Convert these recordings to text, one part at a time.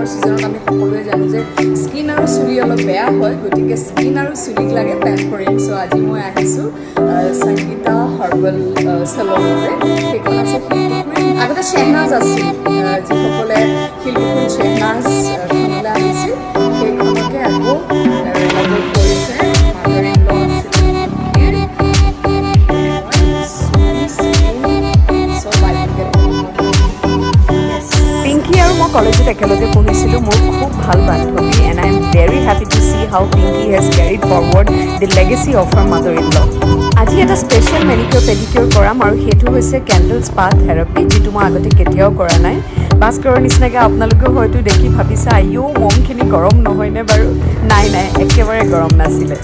Summer ছিজনত আমি সকলোৱে জানো যে স্কিন আৰু চুলি অলপ বেয়া হয়, গতিকে স্কিন আৰু চুলিক লাগে পেম্পাৰিং। চ' আজি মই আহিছোঁ সংগীতা হাৰ্বেল চেলনলৈ। সেইখন আছে শিলপুখুৰী। আগতে শ্বেহনাজ আছিল, যিসকলে শিলপুখুৰীত শ্বেহনাজখনলৈ আহিছিল সেইখনকে আকৌ ৰিন'ভেট কৰিছে। মাদাৰ ইন ল' পিংকি আৰু মই কলেজত একেলগে পঢ়িছিলোঁ। মোৰ খুব ভাল বান্ধৱী and I am very happy to see how Pinky has carried forward the legacy of her mother in law'. আজি এটা স্পেচিয়েল মেনিকিউৰ পেডিকিউৰ কৰাম আৰু সেইটো হৈছে কেণ্ডেল স্পা থেৰাপি, যিটো মই আগতে কেতিয়াও কৰা নাই। ভাস্কৰৰ নিচিনাকৈ আপোনালোকেও হয়তো দেখি ভাবিছে আইও মমখিনি গৰম নহয়নে বাৰু? নাই নাই, একেবাৰে গৰম নাছিলে।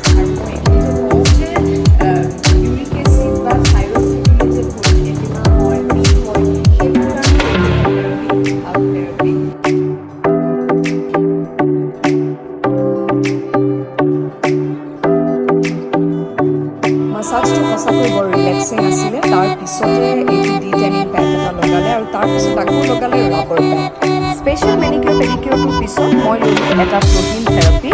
মাছাজটো সঁচাকৈ বৰ ৰিলেক্সিং আছিলে। তাৰপিছতে এইটো ডিটেনিং পেড এটা লগালে আৰু তাৰপিছত আকৌ লগালে ৰাবাৰ পেড। স্পেচিয়েল মেনিকিউৰ পেডিকিউৰটোৰ পিছত মই ল'লোঁ এটা প্ৰ'টিন থেৰাপি।